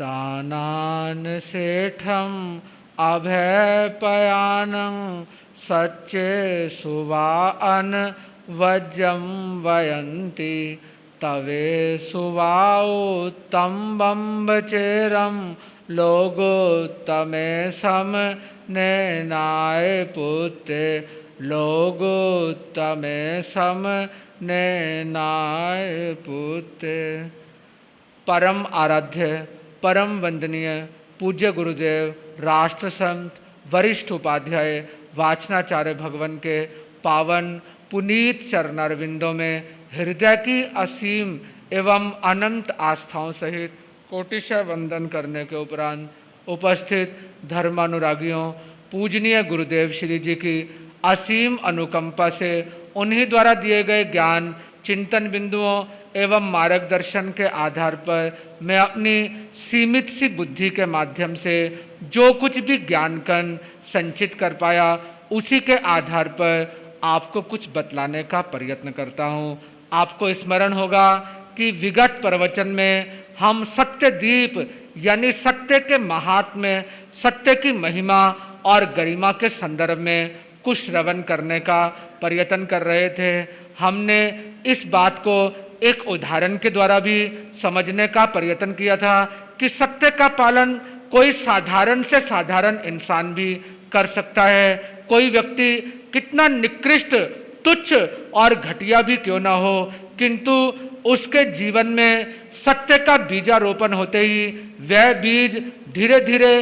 दानान सेठम अभयपयानं सच्चे सुवाअन वज्रम वयन्ति तवे सुवाओ तम्बम्बचेरम लोगो तमे सम नैनाय पुत्रे लोगो तमे सम नैनाय पुत्रे। परम आराध्य, परम वंदनीय पूज्य गुरुदेव, राष्ट्र संत, वरिष्ठ उपाध्याय वाचनाचार्य भगवान के पावन पुनीत चरणारविंदों में हृदय की असीम एवं अनंत आस्थाओं सहित कोटिशः वंदन करने के उपरांत उपस्थित धर्मानुरागियों, पूजनीय गुरुदेव श्री जी की असीम अनुकंपा से उन्हीं द्वारा दिए गए ज्ञान, चिंतन बिंदुओं एवं मार्गदर्शन के आधार पर मैं अपनी सीमित सी बुद्धि के माध्यम से जो कुछ भी ज्ञानकण संचित कर पाया उसी के आधार पर आपको कुछ बतलाने का प्रयत्न करता हूँ। आपको स्मरण होगा कि विगत प्रवचन में हम सत्य दीप यानी सत्य के महात्म्य, सत्य की महिमा और गरिमा के संदर्भ में कुछ श्रवण करने का प्रयत्न कर रहे थे। हमने इस बात को एक उदाहरण के द्वारा भी समझने का प्रयत्न किया था कि सत्य का पालन कोई साधारण से साधारण इंसान भी कर सकता है। कोई व्यक्ति कितना निकृष्ट, तुच्छ और घटिया भी क्यों ना हो, किंतु उसके जीवन में सत्य का बीजारोपण होते ही वह बीज धीरे धीरे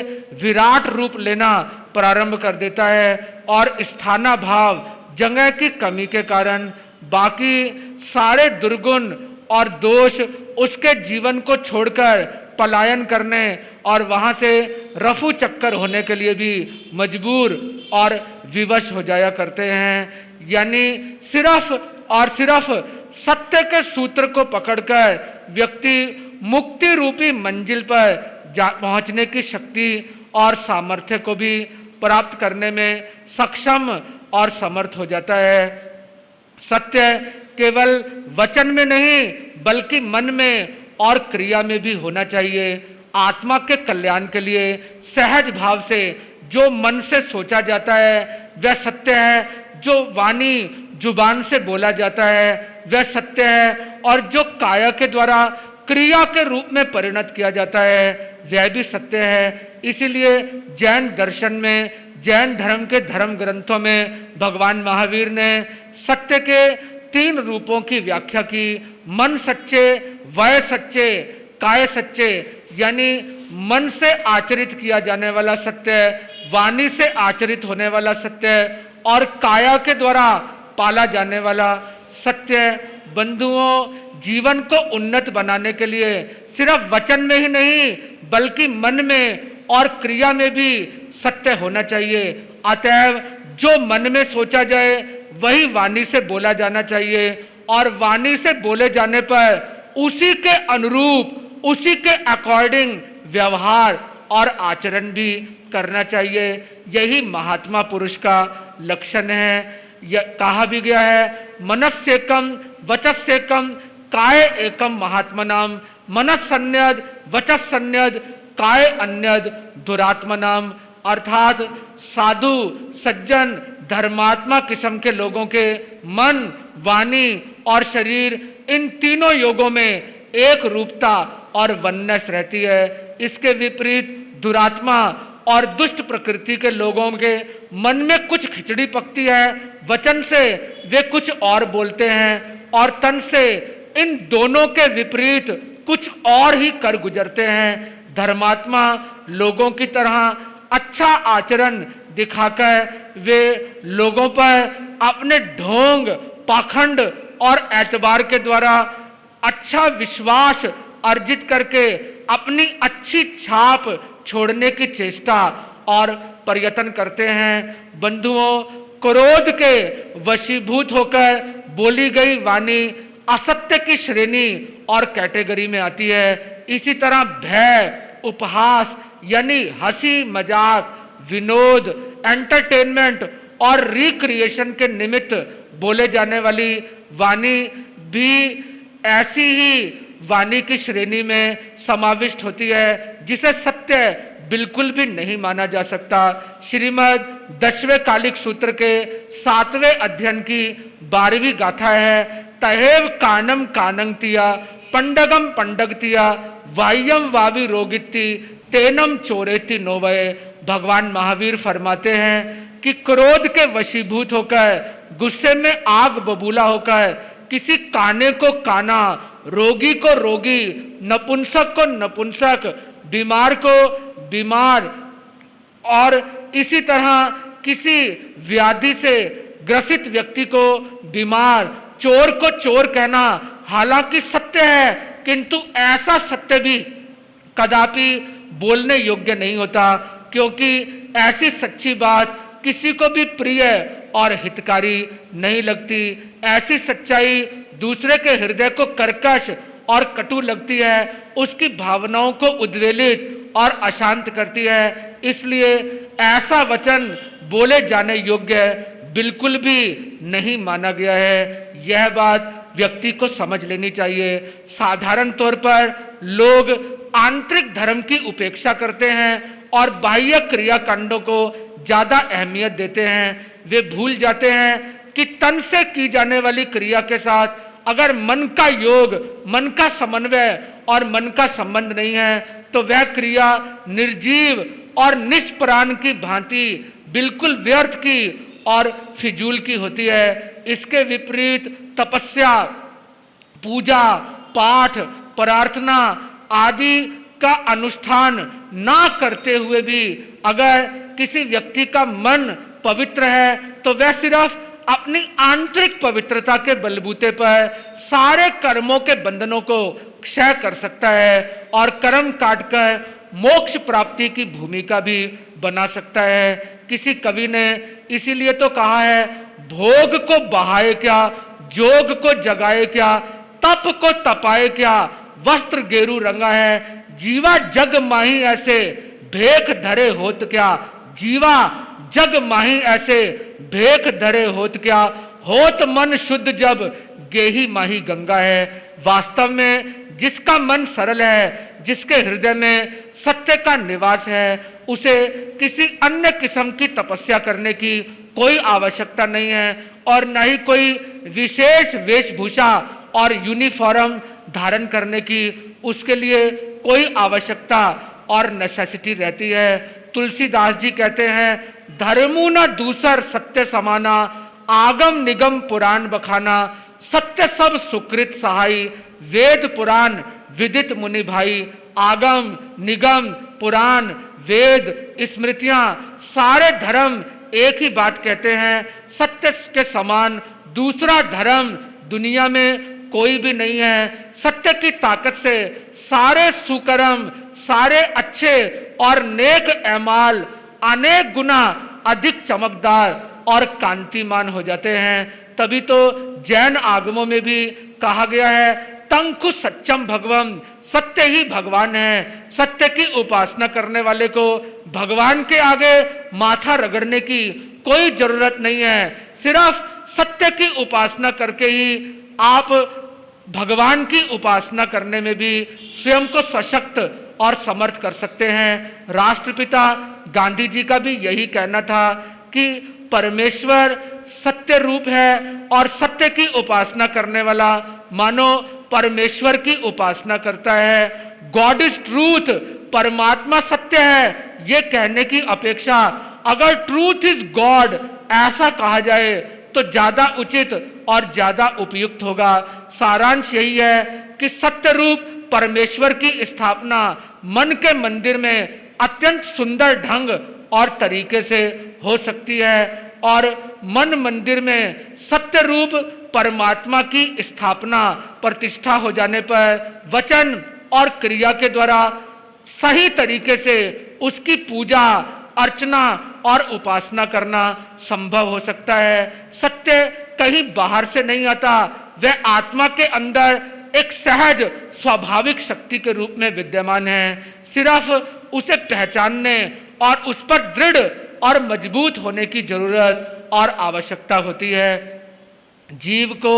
विराट रूप लेना प्रारंभ कर देता है और स्थानाभाव, जगह की कमी के कारण बाकी सारे दुर्गुण और दोष उसके जीवन को छोड़कर पलायन करने और वहाँ से रफू चक्कर होने के लिए भी मजबूर और विवश हो जाया करते हैं। यानी सिर्फ और सिर्फ सत्य के सूत्र को पकड़कर व्यक्ति मुक्ति रूपी मंजिल पर पहुँचने की शक्ति और सामर्थ्य को भी प्राप्त करने में सक्षम और समर्थ हो जाता है। सत्य केवल वचन में नहीं बल्कि मन में और क्रिया में भी होना चाहिए। आत्मा के कल्याण के लिए सहज भाव से जो मन से सोचा जाता है वह सत्य है, जो वाणी जुबान से बोला जाता है वह सत्य है और जो काया के द्वारा क्रिया के रूप में परिणत किया जाता है वह भी सत्य है। इसीलिए जैन दर्शन में, जैन धर्म के धर्म ग्रंथों में भगवान महावीर ने सत्य के 3 रूपों की व्याख्या की। मन सच्चे, वय सच्चे, काय सच्चे। यानी मन से आचरित किया जाने वाला सत्य, वाणी से आचरित होने वाला सत्य और काया के द्वारा पाला जाने वाला सत्य। बंधुओं, जीवन को उन्नत बनाने के लिए सिर्फ वचन में ही नहीं बल्कि मन में और क्रिया में भी सत्य होना चाहिए। अतएव जो मन में सोचा जाए वही वाणी से बोला जाना चाहिए और वाणी से बोले जाने पर उसी के अनुरूप, उसी के अकॉर्डिंग व्यवहार और आचरण भी करना चाहिए। यही महात्मा पुरुष का लक्षण है। कहा भी गया है, मनस्येकम वचस्येकम काय एकम महात्मनाम, मनस्सन्यद वचस्सन्यद काय अन्यद दुरात्मनाम। अर्थात साधु, सज्जन, धर्मात्मा किस्म के लोगों के मन, वाणी और शरीर, इन तीनों योगों में एक रूपता और वननेस रहती है। इसके विपरीत दुरात्मा और दुष्ट प्रकृति के लोगों के मन में कुछ खिचड़ी पकती है, वचन से वे कुछ और बोलते हैं और तन से इन दोनों के विपरीत कुछ और ही कर गुजरते हैं। धर्मात्मा लोगों की तरह अच्छा आचरण दिखाकर वे लोगों पर अपने ढोंग, पाखंड और एतबार के द्वारा अच्छा विश्वास अर्जित करके अपनी अच्छी छाप छोड़ने की चेष्टा और प्रयत्न करते हैं। बंधुओं, क्रोध के वशीभूत होकर बोली गई वाणी असत्य की श्रेणी और कैटेगरी में आती है। इसी तरह भय, उपहास यानी हंसी मजाक, विनोद, एंटरटेनमेंट और रिक्रिएशन के निमित्त बोले जाने वाली वाणी भी ऐसी ही वाणी की श्रेणी में समाविष्ट होती है, जिसे सत्य बिल्कुल भी नहीं माना जा सकता। श्रीमद् 10वें कालिक सूत्र के 7वें अध्ययन की 12वीं गाथा है, तहेव कानम कानंगतिया पंडगम पंडगतिया वाह्यम वावि रोगिति तेनम चोरेति नोवये। भगवान महावीर फरमाते हैं कि क्रोध के वशीभूत होकर, गुस्से में आग बबूला होकर किसी काने को काना, रोगी को रोगी, नपुंसक को नपुंसक, बीमार को बीमार और इसी तरह किसी व्याधि से ग्रसित व्यक्ति को बीमार, चोर को चोर कहना हालांकि सत्य है, किंतु ऐसा सत्य भी कदापि बोलने योग्य नहीं होता, क्योंकि ऐसी सच्ची बात किसी को भी प्रिय और हितकारी नहीं लगती। ऐसी सच्चाई दूसरे के हृदय को कर्कश और कटु लगती है, उसकी भावनाओं को उद्वेलित और अशांत करती है। इसलिए ऐसा वचन बोले जाने योग्य बिल्कुल भी नहीं माना गया है। यह बात व्यक्ति को समझ लेनी चाहिए। साधारण तौर पर लोग आंतरिक धर्म की उपेक्षा करते हैं और बाह्य क्रियाकांडों को ज्यादा अहमियत देते हैं। वे भूल जाते हैं कि तन से की जाने वाली क्रिया के साथ अगर मन का योग, मन का समन्वय और मन का संबंध नहीं है तो वह क्रिया निर्जीव और निष्प्राण की भांति बिल्कुल व्यर्थ की और फिजूल की होती है। इसके विपरीत तपस्या, पूजा, पाठ, प्रार्थना आदि का अनुष्ठान ना करते हुए भी अगर किसी व्यक्ति का मन पवित्र है तो वह सिर्फ अपनी आंतरिक पवित्रता के बलबूते पर सारे कर्मों के बंधनों को क्षय कर सकता है और कर्म काटकर मोक्ष प्राप्ति की भूमिका भी बना सकता है। किसी कवि ने इसीलिए तो कहा है, भोग को बहाए क्या, जोग को जगाए क्या, तप को तपाए क्या, वस्त्र गेरू रंगा है, जीवा जग माही ऐसे भेख धरे होत क्या, जीवा जग माही ऐसे भेख धरे होत क्या, होत मन शुद्ध जब गेही माही गंगा है। वास्तव में जिसका मन सरल है, जिसके हृदय में सत्य का निवास है, उसे किसी अन्य किस्म की तपस्या करने की कोई आवश्यकता नहीं है और न ही कोई विशेष वेशभूषा और यूनिफॉर्म धारण करने की उसके लिए कोई आवश्यकता और नेसेसिटी रहती है। तुलसीदास जी कहते हैं, धर्मु न दूसर सत्य समाना, आगम निगम पुराण बखाना, सत्य सब सुकृत सहाई, वेद पुराण विदित मुनि भाई। आगम निगम पुराण वेद स्मृतियां सारे धर्म एक ही बात कहते हैं, सत्य के समान दूसरा धर्म दुनिया में कोई भी नहीं है। सत्य की ताकत से सारे सुकर्म, सारे अच्छे और नेक अमाल अनेक गुना अधिक चमकदार और कांतिमान हो जाते हैं। तभी तो जैन आगमों में भी कहा गया है, तंकु सच्चम भगवम, सत्य ही भगवान है। सत्य की उपासना करने वाले को भगवान के आगे माथा रगड़ने की कोई जरूरत नहीं है। सिर्फ सत्य की उपासना करके ही आप भगवान की उपासना करने में भी स्वयं को सशक्त और समर्थ कर सकते हैं। राष्ट्रपिता गांधी जी का भी यही कहना था कि परमेश्वर सत्य रूप है और सत्य की उपासना करने वाला मानो परमेश्वर की उपासना करता है। गॉड इज ट्रूथ, परमात्मा सत्य है, ये कहने की अपेक्षा अगर ट्रूथ इज गॉड ऐसा कहा जाए तो ज्यादा उचित और ज्यादा उपयुक्त होगा। सारांश यही है कि सत्य रूप परमेश्वर की स्थापना मन के मंदिर में अत्यंत सुंदर ढंग और तरीके से हो सकती है और मन मंदिर में सत्य रूप परमात्मा की स्थापना प्रतिष्ठा हो जाने पर वचन और क्रिया के द्वारा सही तरीके से उसकी पूजा अर्चना और उपासना करना संभव हो सकता है। सत्य कहीं बाहर से नहीं आता, वह आत्मा के अंदर एक सहज स्वाभाविक शक्ति के रूप में विद्यमान है। सिर्फ उसे पहचानने और उस पर दृढ़ और मजबूत होने की जरूरत और आवश्यकता होती है। जीव को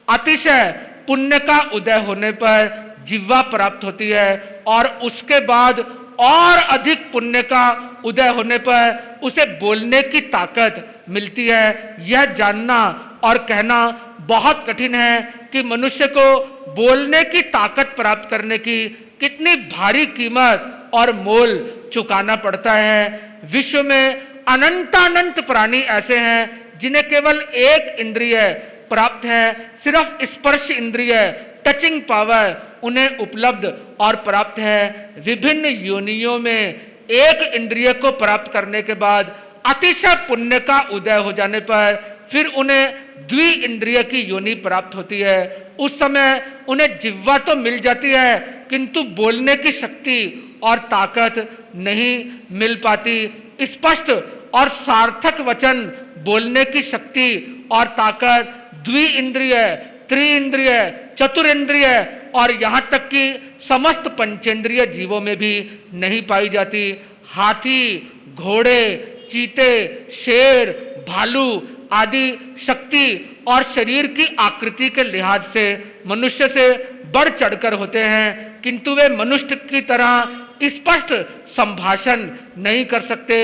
अतिशय पुण्य का उदय होने पर जिह्वा प्राप्त होती है और उसके बाद और अधिक पुण्य का उदय होने पर उसे बोलने की ताकत मिलती है। यह जानना और कहना बहुत कठिन है कि मनुष्य को बोलने की ताकत प्राप्त करने की कितनी भारी कीमत और मोल चुकाना पड़ता है। विश्व में अनंतानंत प्राणी ऐसे हैं जिन्हें केवल एक इंद्रिय प्राप्त है, सिर्फ स्पर्श इंद्रिय, टचिंग पावर उन्हें उपलब्ध और प्राप्त है। विभिन्न योनियों में एक इंद्रिय को प्राप्त करने के बाद अतिशय पुण्य का उदय हो जाने पर फिर उन्हें द्वि इंद्रिय की योनि प्राप्त होती है। उस समय उन्हें जिह्वा तो मिल जाती है किंतु बोलने की शक्ति और ताकत नहीं मिल पाती। स्पष्ट और सार्थक वचन बोलने की शक्ति और ताकत द्वि इंद्रिय, त्रिइंद्रिय, चतुरेंद्रिय और यहाँ तक कि समस्त पंचेंद्रिय जीवों में भी नहीं पाई जाती। हाथी, घोड़े, चीते, शेर, भालू आदि शक्ति और शरीर की आकृति के लिहाज से मनुष्य से बढ़ चढ़कर होते हैं, किंतु वे मनुष्य की तरह स्पष्ट संभाषण नहीं कर सकते।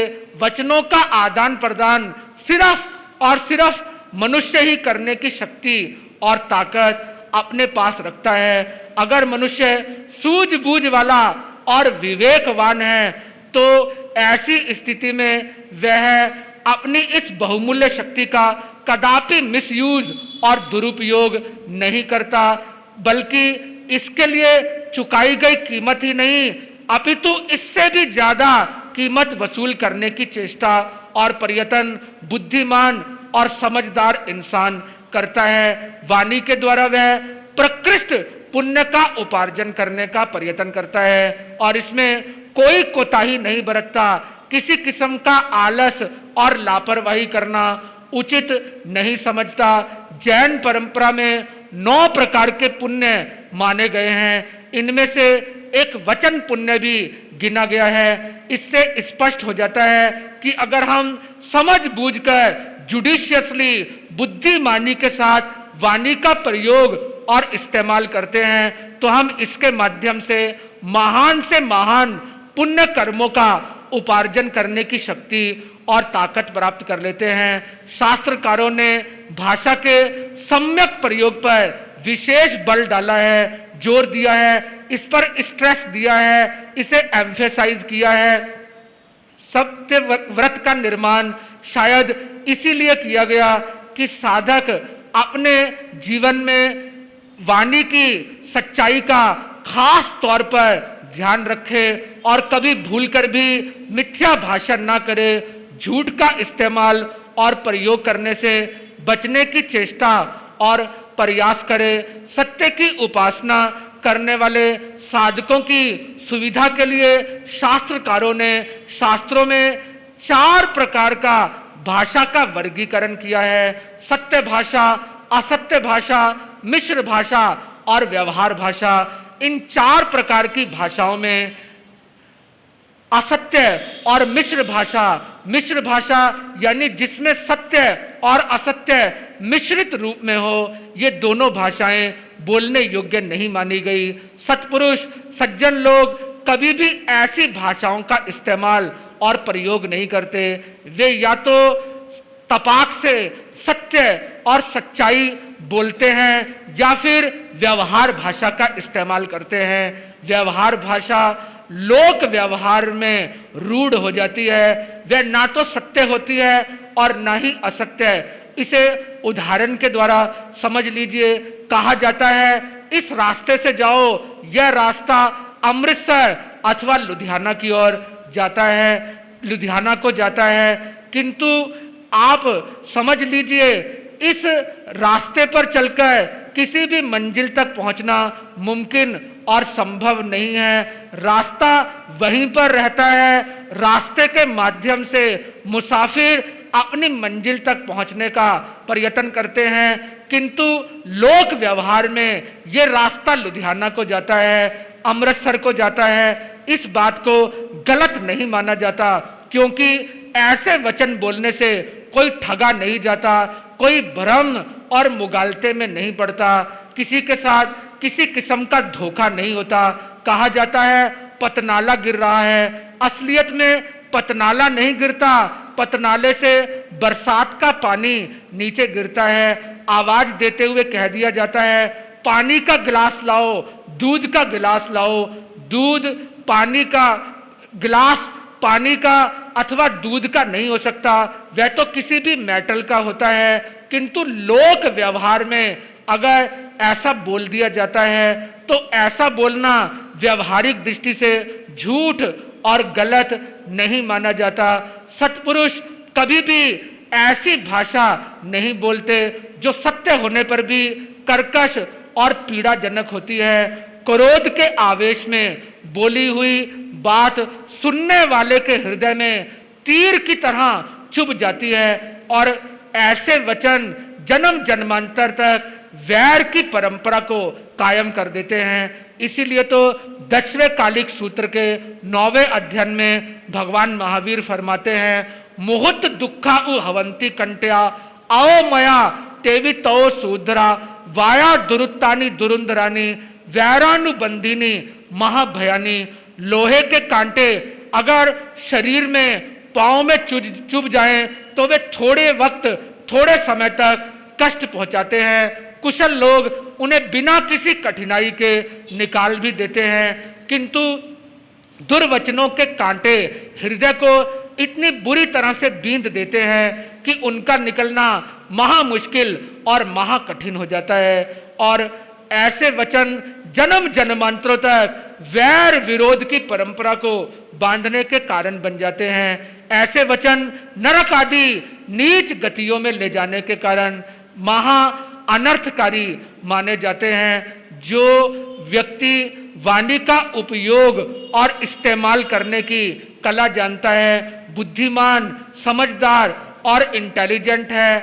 वचनों का आदान प्रदान सिर्फ और सिर्फ मनुष्य ही करने की शक्ति और ताकत अपने पास रखता है। अगर मनुष्य सूझबूझ वाला और विवेकवान है तो ऐसी स्थिति में वह अपनी इस बहुमूल्य शक्ति का कदापि मिसयूज और दुरुपयोग नहीं करता, बल्कि इसके लिए चुकाई गई कीमत ही नहीं अपितु इससे भी ज्यादा कीमत वसूल करने की चेष्टा और प्रयत्न बुद्धिमान और समझदार इंसान करता है। वाणी के द्वारा वह प्रकृष्ट पुण्य का उपार्जन करने का प्रयत्न करता है और इसमें कोई कोताही नहीं बरतता। किसी किस्म का आलस और लापरवाही करना उचित नहीं समझता। जैन परंपरा में 9 प्रकार के पुण्य माने गए हैं, इनमें से एक वचन पुण्य भी गिना गया है। इससे स्पष्ट हो जाता है कि अगर हम समझ बूझकर जुडिशियसली बुद्धिमानी के साथ वाणी का प्रयोग और इस्तेमाल करते हैं तो हम इसके माध्यम से महान पुण्य कर्मों का उपार्जन करने की शक्ति और ताकत प्राप्त कर लेते हैं। शास्त्रकारों ने भाषा के सम्यक प्रयोग पर विशेष बल डाला है, जोर दिया है, इस पर स्ट्रेस दिया है, इसे एम्फेसाइज किया है। सत्य व्रत का निर्माण शायद इसीलिए किया गया कि साधक अपने जीवन में वाणी की सच्चाई का खास तौर पर ध्यान रखे और कभी भूलकर भी मिथ्या भाषण ना करे, झूठ का इस्तेमाल और प्रयोग करने से बचने की चेष्टा और प्रयास करे। सत्य की उपासना करने वाले साधकों की सुविधा के लिए शास्त्रकारों ने शास्त्रों में 4 प्रकार का भाषा का वर्गीकरण किया है। सत्य भाषा, असत्य भाषा, मिश्र भाषा और व्यवहार भाषा। इन 4 प्रकार की भाषाओं में असत्य और मिश्र भाषा यानी जिसमें सत्य और असत्य मिश्रित रूप में हो, ये दोनों भाषाएं बोलने योग्य नहीं मानी गई। सत्पुरुष सज्जन लोग कभी भी ऐसी भाषाओं का इस्तेमाल और प्रयोग नहीं करते। वे या तो तपाक से सत्य और सच्चाई बोलते हैं या फिर व्यवहार भाषा का इस्तेमाल करते हैं। व्यवहार भाषा लोक व्यवहार में रूढ़ हो जाती है, वह ना तो सत्य होती है और ना ही असत्य। इसे उदाहरण के द्वारा समझ लीजिए। कहा जाता है इस रास्ते से जाओ, यह रास्ता अमृतसर अथवा लुधियाना की ओर जाता है, लुधियाना को जाता है, किंतु आप समझ लीजिए इस रास्ते पर चलकर किसी भी मंजिल तक पहुंचना मुमकिन और संभव नहीं है। रास्ता वहीं पर रहता है। रास्ते के माध्यम से मुसाफिर अपनी मंजिल तक पहुंचने का प्रयत्न करते हैं, किंतु लोक व्यवहार में ये रास्ता लुधियाना को जाता है, अमृतसर को जाता है। इस बात को गलत नहीं माना जाता, क्योंकि ऐसे वचन बोलने से कोई ठगा नहीं जाता, कोई भ्रम और मुगालते में नहीं पड़ता। किसी के साथ किसी किस्म का धोखा नहीं होता। कहा जाता है पतनाला गिर रहा है, असलियत में पतनाला नहीं गिरता, पतनाले से बरसात का पानी नीचे गिरता है। आवाज देते हुए कह दिया जाता है पानी का गिलास लाओ, दूध का गिलास लाओ। दूध पानी का गिलास पानी का अथवा दूध का नहीं हो सकता, वह तो किसी भी मेटल का होता है। किंतु लोक व्यवहार में अगर ऐसा बोल दिया जाता है तो ऐसा बोलना व्यवहारिक दृष्टि से झूठ और गलत नहीं माना जाता। सत्पुरुष कभी भी ऐसी भाषा नहीं बोलते जो सत्य होने पर भी कर्कश और पीड़ाजनक होती है। क्रोध के आवेश में बोली हुई बात सुनने वाले के हृदय में तीर की तरह चुभ जाती है और ऐसे वचन जन्म जन्मांतर तक वैर की परंपरा को कायम कर देते हैं। इसीलिए तो 10वें कालिक सूत्र के 9वें अध्ययन में भगवान महावीर फरमाते हैं मुहुत दुखा उ हवंती कंट्या आओ मया तेवी तो सूद्रा वाया दुरुत्तानी दुरुंदरानी वैरानुबंधिनी महाभयानी। लोहे के कांटे अगर शरीर में पांव में चुभ जाएं तो वे थोड़े वक्त थोड़े समय तक कष्ट पहुंचाते हैं। कुशल लोग उन्हें बिना किसी कठिनाई के निकाल भी देते हैं, किंतु दुर्वचनों के कांटे हृदय को इतनी बुरी तरह से बींध देते हैं कि उनका निकलना महा मुश्किल और महा कठिन हो जाता है। और ऐसे वचन जन्म जन्मांतरों तक वैर विरोध की परंपरा को बांधने के कारण बन जाते हैं। ऐसे वचन नरक आदि नीच गतियों में ले जाने के कारण महा अनर्थकारी माने जाते हैं। जो व्यक्ति वाणी का उपयोग और इस्तेमाल करने की कला जानता है, बुद्धिमान, समझदार और इंटेलिजेंट है,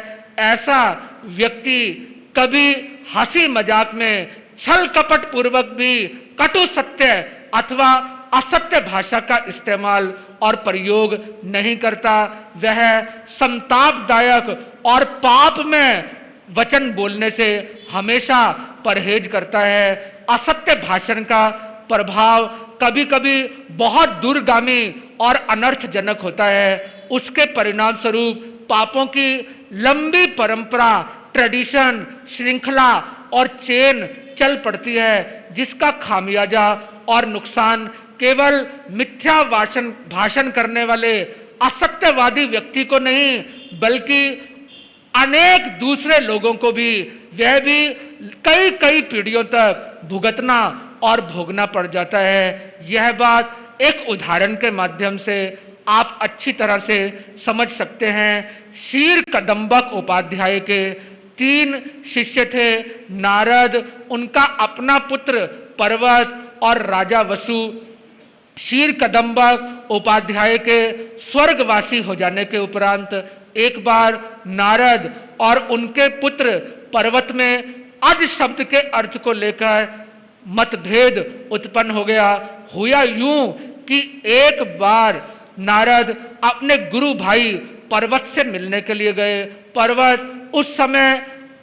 ऐसा व्यक्ति कभी हंसी मजाक में छल कपट पूर्वक भी कटु सत्य अथवा असत्य भाषा का इस्तेमाल और प्रयोग नहीं करता। वह संतापदायक और पाप में वचन बोलने से हमेशा परहेज करता है। असत्य भाषण का प्रभाव कभी कभी बहुत दूरगामी और अनर्थजनक होता है। उसके परिणाम स्वरूप पापों की लंबी परंपरा, ट्रेडिशन, श्रृंखला और चेन चल पड़ती है, जिसका खामियाजा और नुकसान केवल मिथ्या भाषण करने वाले असत्यवादी व्यक्ति को नहीं बल्कि अनेक दूसरे लोगों को भी, वह भी कई कई पीढ़ियों तक भुगतना और भोगना पड़ जाता है। यह बात एक उदाहरण के माध्यम से आप अच्छी तरह से समझ सकते हैं। शीर कदम्बक उपाध्याय के 3 शिष्य थे, नारद, उनका अपना पुत्र पर्वत और राजा वसु। शीर कदम्बक उपाध्याय के स्वर्गवासी हो जाने के उपरांत एक बार नारद और उनके पुत्र पर्वत में अज शब्द के अर्थ को लेकर मतभेद उत्पन्न हो गया। हुआ यूं कि एक बार नारद अपने गुरु भाई पर्वत से मिलने के लिए गए। पर्वत उस समय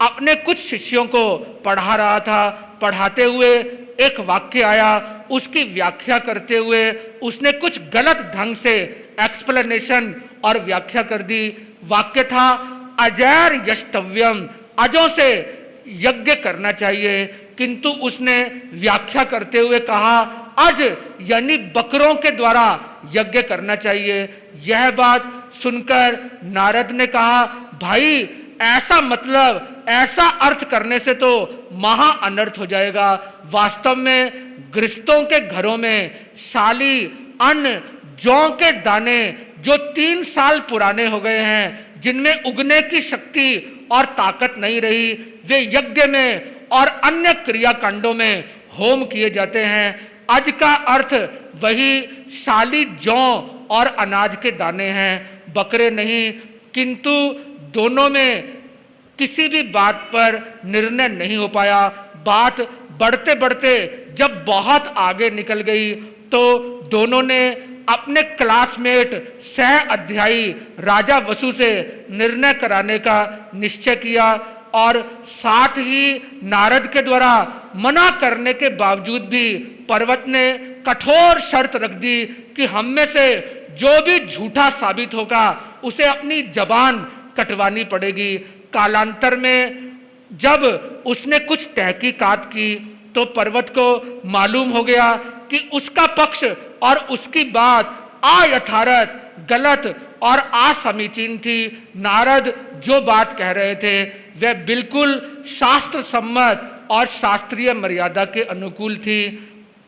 अपने कुछ शिष्यों को पढ़ा रहा था। पढ़ाते हुए एक वाक्य आया, उसकी व्याख्या करते हुए उसने कुछ गलत ढंग से एक्सप्लेनेशन और व्याख्या कर दी। वाक्य था अजैर यष्टव्यम, अजों से यज्ञ करना चाहिए, किंतु उसने व्याख्या करते हुए कहा अज यानी बकरों के द्वारा यज्ञ करना चाहिए। यह बात सुनकर नारद ने कहा भाई ऐसा मतलब, ऐसा अर्थ करने से तो महा अनर्थ हो जाएगा। वास्तव में गृहस्थों के घरों में शाली अन्न जौ के दाने जो 3 साल पुराने हो गए हैं, जिनमें उगने की शक्ति और ताकत नहीं रही, वे यज्ञ में और अन्य क्रियाकांडों में होम किए जाते हैं। आज का अर्थ वही शाली जौ और अनाज के दाने हैं, बकरे नहीं। किंतु दोनों में किसी भी बात पर निर्णय नहीं हो पाया। बात बढ़ते बढ़ते जब बहुत आगे निकल गई तो दोनों ने अपने क्लासमेट सह अध्यायी राजा वसु से निर्णय कराने का निश्चय किया। और साथ ही नारद के द्वारा मना करने के बावजूद भी पर्वत ने कठोर शर्त रख दी कि हम में से जो भी झूठा साबित होगा उसे अपनी जबान कटवानी पड़ेगी। कालांतर में जब उसने कुछ तहकीकात की तो पर्वत को मालूम हो गया कि उसका पक्ष और उसकी बात अयथार्थ, गलत और असमीचीन थी। नारद जो बात कह रहे थे वह बिल्कुल शास्त्र सम्मत और शास्त्रीय मर्यादा के अनुकूल थी।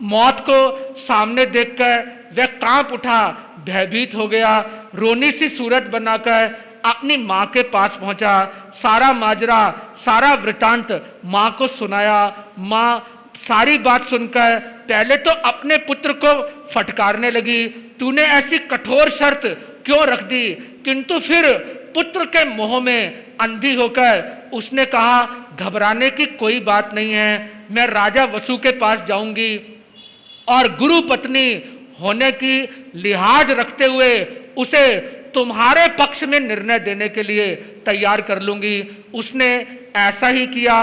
मौत को सामने देखकर वह कांप उठा, भयभीत हो गया, रोनी सी सूरत बनाकर अपनी माँ के पास पहुंचा। सारा माजरा, सारा वृतांत माँ को सुनाया। माँ सारी बात सुनकर पहले तो अपने पुत्र को फटकारने लगी, तूने ऐसी कठोर शर्त क्यों रख दी? किंतु फिर पुत्र के मोह में अंधी होकर उसने कहा, घबराने की कोई बात नहीं है, मैं राजा वसु के पास जाऊंगी और गुरु पत्नी होने की लिहाज रखते हुए उसे तुम्हारे पक्ष में निर्णय देने के लिए तैयार कर लूंगी। उसने ऐसा ही किया।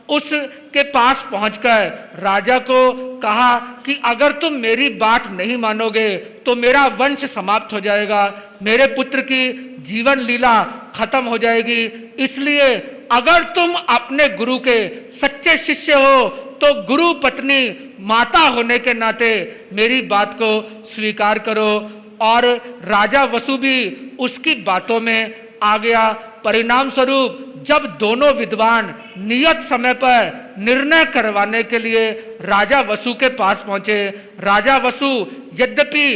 उसके पास पहुंचकर राजा को कहा कि अगर तुम मेरी बात नहीं मानोगे तो मेरा वंश समाप्त हो जाएगा, मेरे पुत्र की जीवन लीला खत्म हो जाएगी। इसलिए अगर तुम अपने गुरु के सच्चे शिष्य हो तो गुरु पत्नी माता होने के नाते मेरी बात को स्वीकार करो। और राजा वसु भी उसकी बातों में आ गया। परिणाम स्वरूप जब दोनों विद्वान नियत समय पर निर्णय करवाने के लिए राजा वसु के पास पहुंचे, राजा वसु यद्यपि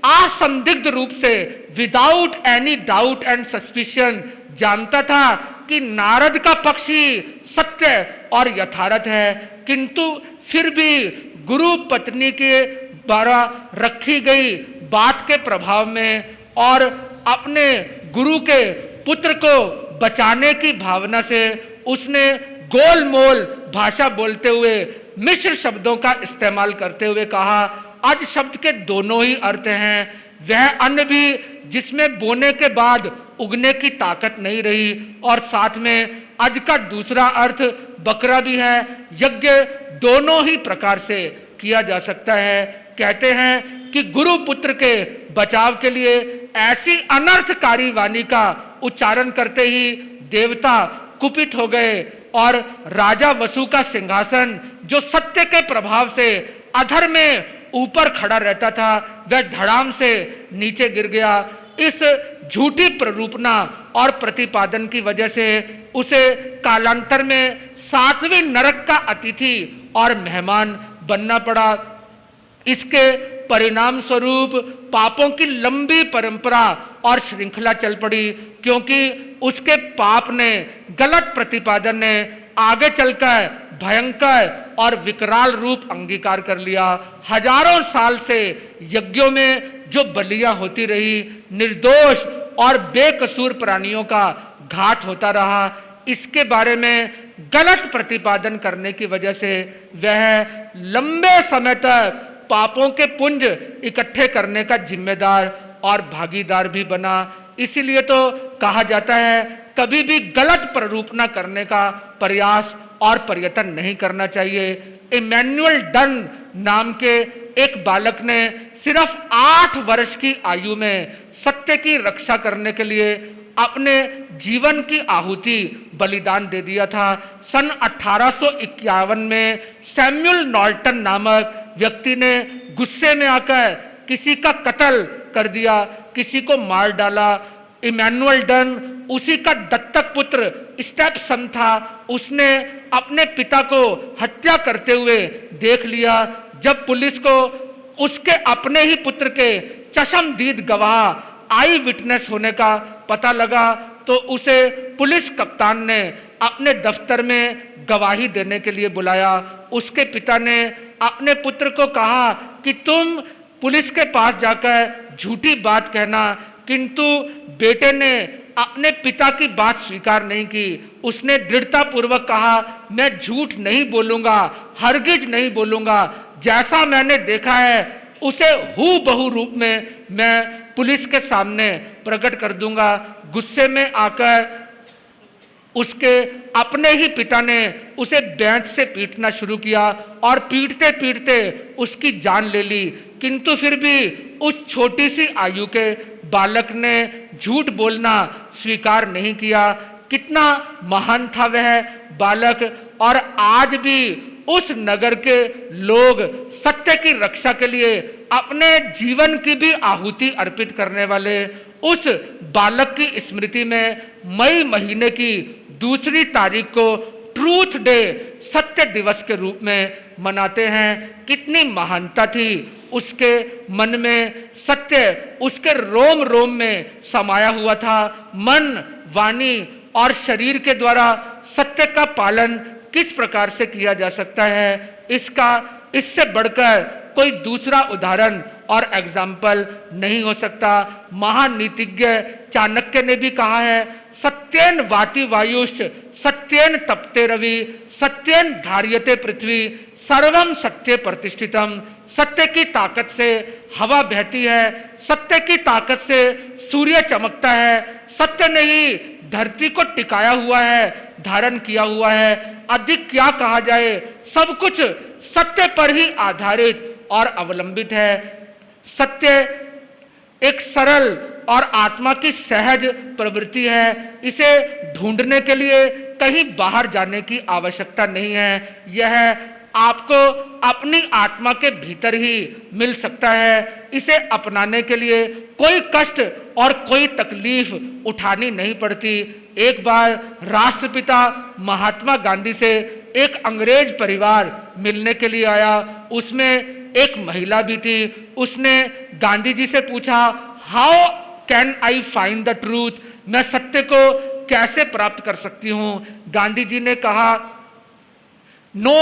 असंदिग्ध रूप से without any doubt and suspicion जानता था कि नारद का पक्ष ही सत्य और यथार्थ है, किंतु फिर भी गुरु पत्नी के द्वारा रखी गई बात के प्रभाव में और अपने गुरु के पुत्र को बचाने की भावना से उसने गोलमोल भाषा बोलते हुए मिश्र शब्दों का इस्तेमाल करते हुए कहा, अज शब्द के दोनों ही अर्थ हैं। वह अन्न भी जिसमें बोने के बाद उगने की ताकत नहीं रही और साथ में अज का दूसरा अर्थ बकरा भी है। यज्ञ दोनों ही प्रकार से किया जा सकता है। कहते हैं कि गुरु पुत्र के बचाव के लिए ऐसी अनर्थकारी वाणी का उच्चारण करते ही देवता कुपित हो गए और राजा वसु का सिंहासन जो सत्य के प्रभाव से अधर में ऊपर खड़ा रहता था वह धड़ाम से नीचे गिर गया। इस झूठी प्ररूपना और प्रतिपादन की वजह से उसे कालांतर में 7वें नरक का अतिथि और मेहमान बनना पड़ा। इसके परिणाम स्वरूप पापों की लंबी परंपरा और श्रृंखला चल पड़ी, क्योंकि उसके पाप ने, गलत प्रतिपादन ने आगे चलकर भयंकर और विकराल रूप अंगीकार कर लिया। हजारों साल से यज्ञों में जो बलियां होती रही, निर्दोष और बेकसूर प्राणियों का घात होता रहा। इसके बारे में गलत प्रतिपादन करने की वजह से वह लंबे समय तक पापों के पुंज इकट्ठे करने का जिम्मेदार और भागीदार भी बना। इसीलिए तो कहा जाता है कभी भी गलत प्ररूपना करने का प्रयास और प्रयत्न नहीं करना चाहिए। इमैनुअल डन नाम के एक बालक ने सिर्फ 8 वर्ष की आयु में सत्य की रक्षा करने के लिए अपने जीवन की आहुति बलिदान दे दिया था। सन 1851 में सैमुअल नॉर्टन नामक व्यक्ति ने गुस्से में आकर किसी का कत्ल कर दिया, किसी को मार डाला। इमैनुअल डन उसी का दत्तक पुत्र स्टेपसन था। उसने अपने पिता को हत्या करते हुए देख लिया। जब पुलिस को उसके अपने ही पुत्र के चश्मदीद गवाह आई विटनेस होने का पता लगा तो उसे पुलिस कप्तान ने अपने दफ्तर में गवाही देने के लिए बुलाया। उसके पिता ने अपने पुत्र को कहा कि तुम पुलिस के पास जाकर झूठी बात कहना, किंतु बेटे ने अपने पिता की बात स्वीकार नहीं की। उसने दृढ़ता पूर्वक कहा, मैं झूठ नहीं बोलूंगा, हरगिज नहीं बोलूंगा, जैसा मैंने देखा है उसे हूबहू रूप में मैं पुलिस के सामने प्रकट कर दूंगा। गुस्से में आकर उसके अपने ही पिता ने उसे बेंच से पीटना शुरू किया और पीटते पीटते उसकी जान ले ली, किंतु फिर भी उस छोटी सी आयु के बालक ने झूठ बोलना स्वीकार नहीं किया। कितना महान था वह बालक। और आज भी उस नगर के लोग सत्य की रक्षा के लिए अपने जीवन की भी आहुति अर्पित करने वाले उस बालक की स्मृति में मई महीने की 2 तारीख को ट्रूथ डे, सत्य दिवस के रूप में मनाते हैं। कितनी महानता थी उसके मन में, सत्य उसके रोम रोम में समाया हुआ था। मन, वाणी और शरीर के द्वारा सत्य का पालन किस प्रकार से किया जा सकता है, इससे बढ़कर कोई दूसरा उदाहरण और एग्जाम्पल नहीं हो सकता। महान नीतिज्ञ चाणक्य ने भी कहा है, सत्येन वाति वायुश्च सत्येन तपते रवि सत्येन धार्यते पृथ्वी सर्वम सत्य प्रतिष्ठितम। सत्य की ताकत से हवा बहती है, सत्य की ताकत से सूर्य चमकता है, सत्य ने ही धरती को टिकाया हुआ है, धारण किया हुआ है। अधिक क्या कहा जाए, सब कुछ सत्य पर ही आधारित और अवलंबित है। सत्य एक सरल और आत्मा की सहज प्रवृत्ति है। इसे ढूंढने के लिए कहीं बाहर जाने की आवश्यकता नहीं है। यह आपको अपनी आत्मा के भीतर ही मिल सकता है। इसे अपनाने के लिए कोई कष्ट और कोई तकलीफ उठानी नहीं पड़ती। एक बार राष्ट्रपिता महात्मा गांधी से एक अंग्रेज परिवार मिलने के लिए आया। उसमें एक महिला भी थी। उसने गांधी जी से पूछा, how can I find the truth, मैं सत्य को कैसे प्राप्त कर सकती हूँ। गांधी जी ने कहा, नो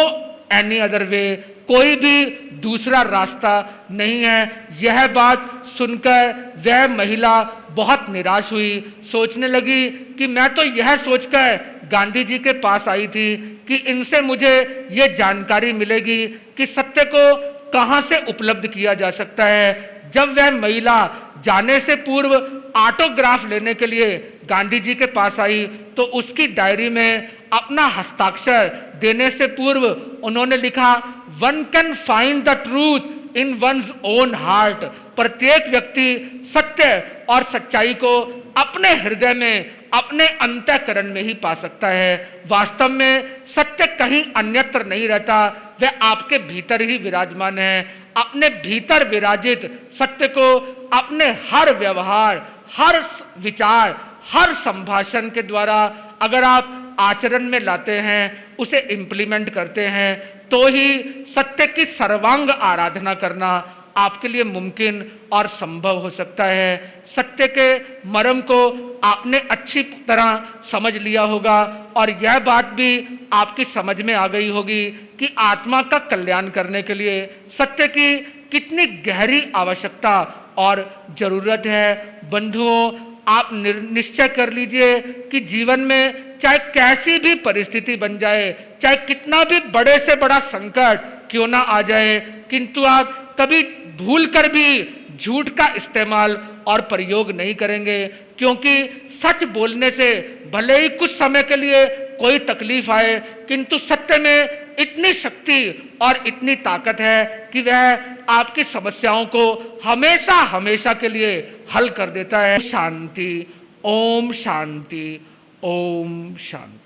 एनी अदर वे, कोई भी दूसरा रास्ता नहीं है। यह बात सुनकर वह महिला बहुत निराश हुई। सोचने लगी कि मैं तो यह सोचकर गांधी जी के पास आई थी कि इनसे मुझे ये जानकारी मिलेगी कि सत्य को कहाँ से उपलब्ध किया जा सकता है। जब वह महिला जाने से पूर्व ऑटोग्राफ लेने के लिए गांधी जी के पास आई तो उसकी डायरी में अपना हस्ताक्षर देने से पूर्व उन्होंने लिखा, one can find the truth in one's own heart. प्रत्येक व्यक्ति सत्य और सच्चाई को अपने हृदय में, अपने अंतःकरण में ही पा सकता है। वास्तव में सत्य कहीं अन्यत्र नहीं रहता, वह आपके भीतर ही विराजमान है। अपने भीतर विराजित सत्य को अपने हर व्यवहार, हर विचार, हर संभाषण के द्वारा अगर आप आचरण में लाते हैं, उसे इम्प्लीमेंट करते हैं, तो ही सत्य की सर्वांग आराधना करना आपके लिए मुमकिन और संभव हो सकता है। सत्य के मर्म को आपने अच्छी तरह समझ लिया होगा और यह बात भी आपकी समझ में आ गई होगी कि आत्मा का कल्याण करने के लिए सत्य की कितनी गहरी आवश्यकता और जरूरत है। बंधुओं, आप निश्चय कर लीजिए कि जीवन में चाहे कैसी भी परिस्थिति बन जाए, चाहे कितना भी बड़े से बड़ा संकट क्यों ना आ जाए, किंतु आप कभी भूल कर भी झूठ का इस्तेमाल और प्रयोग नहीं करेंगे, क्योंकि सच बोलने से भले ही कुछ समय के लिए कोई तकलीफ आए, किंतु सत्य में इतनी शक्ति और इतनी ताकत है कि वह आपकी समस्याओं को हमेशा हमेशा के लिए हल कर देता है। शांति, ओम शांति, ओम शांति।